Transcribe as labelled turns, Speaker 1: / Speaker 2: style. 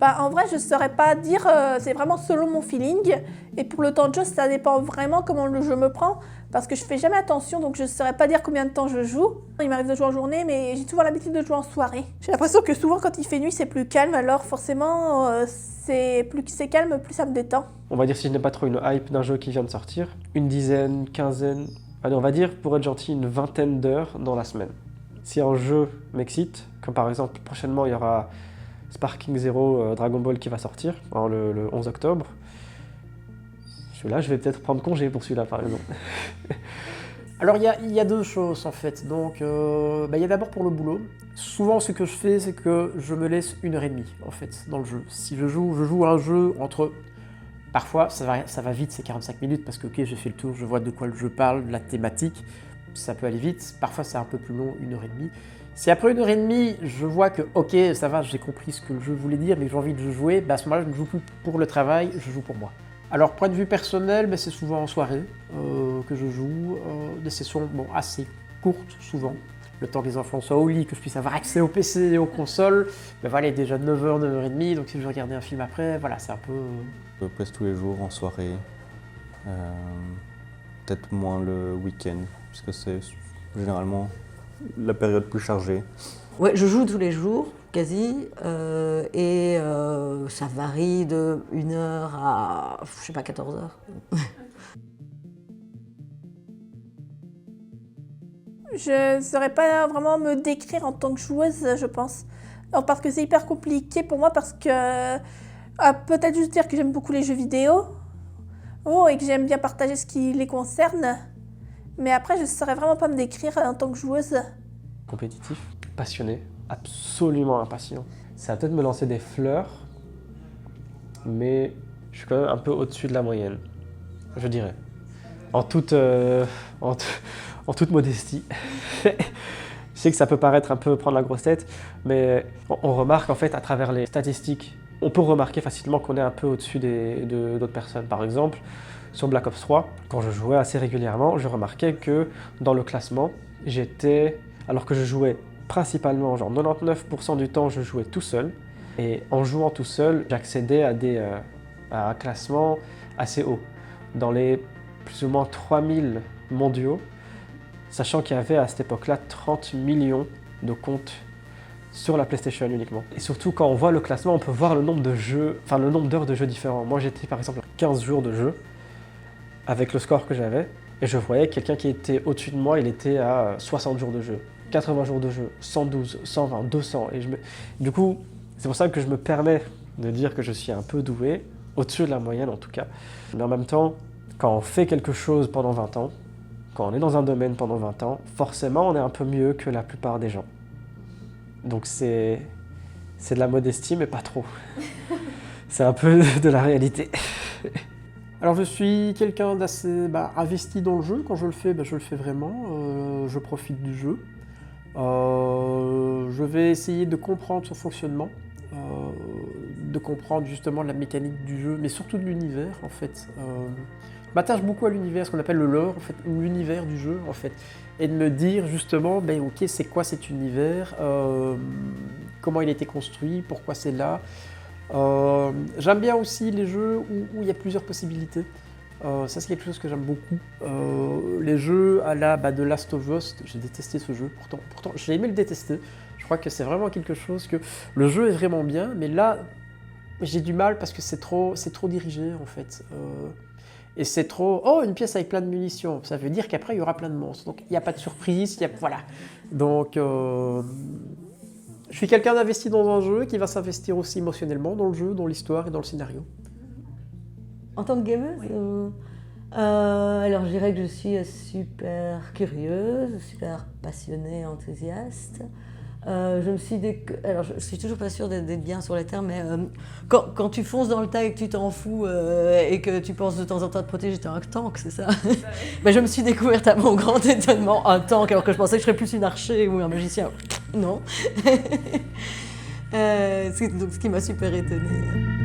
Speaker 1: Bah, en vrai, je ne saurais pas dire, c'est vraiment selon mon feeling. Et pour le temps de jeu, ça dépend vraiment comment le jeu me prend. Parce que je fais jamais attention, donc je ne saurais pas dire combien de temps je joue. Il m'arrive de jouer en journée, mais j'ai souvent l'habitude de jouer en soirée. J'ai l'impression que souvent, quand il fait nuit, c'est plus calme. Alors forcément, plus c'est calme, plus ça me détend.
Speaker 2: On va dire si je n'ai pas trop une hype d'un jeu qui vient de sortir, une dizaine, quinzaine, allez, on va dire, pour être gentil, une vingtaine d'heures dans la semaine. Si un jeu m'excite, comme par exemple, prochainement, il y aura Sparking Zero Dragon Ball qui va sortir, le 11 octobre. Celui-là, je vais peut-être prendre congé pour celui-là, par exemple.
Speaker 3: Alors, il y a deux choses, en fait. Donc, il y a d'abord pour le boulot. Souvent, ce que je fais, c'est que je me laisse 1h30, en fait, dans le jeu. Si je joue à un jeu entre... Parfois, ça va vite, c'est 45 minutes, parce que, ok, j'ai fait le tour, je vois de quoi le jeu parle, de la thématique. Ça peut aller vite. Parfois, c'est un peu plus long, 1h30. Si après 1h30, je vois que, ok, ça va, j'ai compris ce que le jeu voulait dire, mais j'ai envie de jouer, à ce moment-là, je ne joue plus pour le travail, je joue pour moi. Alors, point de vue personnel, c'est souvent en soirée que je joue, des sessions assez courtes, souvent. Le temps que les enfants soient au lit, que je puisse avoir accès au PC et aux consoles. Voilà, il est déjà 9h, 9h30, donc si je veux regarder un film après, voilà, c'est un peu...
Speaker 4: Je presse tous les jours en soirée, peut-être moins le week-end, puisque c'est généralement la période plus chargée.
Speaker 5: Ouais, je joue tous les jours, quasi, et ça varie de 1h à, 14h.
Speaker 1: Je ne saurais pas vraiment me décrire en tant que joueuse, je pense. Alors, parce que c'est hyper compliqué pour moi, parce que... peut-être juste dire que j'aime beaucoup les jeux vidéo, et que j'aime bien partager ce qui les concerne. Mais après, je ne saurais vraiment pas me décrire en tant que joueuse.
Speaker 2: Compétitif, passionné, absolument impatient. Ça va peut-être me lancer des fleurs, mais je suis quand même un peu au-dessus de la moyenne, je dirais. En toute modestie. Je sais que ça peut paraître un peu prendre la grosse tête, mais on remarque en fait à travers les statistiques, on peut remarquer facilement qu'on est un peu au-dessus d'autres personnes. Par exemple, sur Black Ops 3, quand je jouais assez régulièrement, je remarquais que dans le classement, alors que je jouais principalement, genre 99% du temps, je jouais tout seul. Et en jouant tout seul, j'accédais à un classement assez haut, dans les plus ou moins 3000 mondiaux, sachant qu'il y avait à cette époque-là 30 millions de comptes sur la PlayStation uniquement. Et surtout, quand on voit le classement, on peut voir le nombre d'heures de jeu différents. Moi, j'étais par exemple 15 jours de jeu avec le score que j'avais, et je voyais quelqu'un qui était au-dessus de moi, il était à 60 jours de jeu, 80 jours de jeu, 112, 120, 200. Et du coup, c'est pour ça que je me permets de dire que je suis un peu doué, au-dessus de la moyenne en tout cas. Mais en même temps, quand on fait quelque chose pendant 20 ans, quand on est dans un domaine pendant 20 ans, forcément on est un peu mieux que la plupart des gens. Donc c'est de la modestie, mais pas trop. C'est un peu de la réalité.
Speaker 3: Alors je suis quelqu'un d'assez investi dans le jeu. Quand je le fais, je le fais vraiment. Je profite du jeu. Je vais essayer de comprendre son fonctionnement, de comprendre justement la mécanique du jeu, mais surtout de l'univers en fait. Je m'attache beaucoup à l'univers, ce qu'on appelle le lore, en fait, l'univers du jeu en fait, et de me dire justement, ok, c'est quoi cet univers, comment il a été construit, pourquoi c'est là. J'aime bien aussi les jeux où il y a plusieurs possibilités. Ça c'est quelque chose que j'aime beaucoup. Les jeux à la de Last of Us, j'ai détesté ce jeu, pourtant j'ai aimé le détester. Je crois que c'est vraiment quelque chose que le jeu est vraiment bien, mais là j'ai du mal parce que c'est trop dirigé en fait. Et c'est trop, une pièce avec plein de munitions, ça veut dire qu'après il y aura plein de monstres. Donc il n'y a pas de surprise, voilà. Donc je suis quelqu'un d'investi dans un jeu qui va s'investir aussi émotionnellement dans le jeu, dans l'histoire et dans le scénario.
Speaker 5: En tant que gameuse, alors je dirais que je suis super curieuse, super passionnée, enthousiaste. Je me suis alors je suis toujours pas sûre d'être bien sur les termes, mais quand tu fonces dans le tas et que tu t'en fous et que tu penses de temps en temps te protéger, t'es un tank, c'est ça? Je me suis découverte à mon grand étonnement un tank, alors que je pensais que je serais plus une archer ou un magicien. Non. Donc ce qui m'a super étonnée.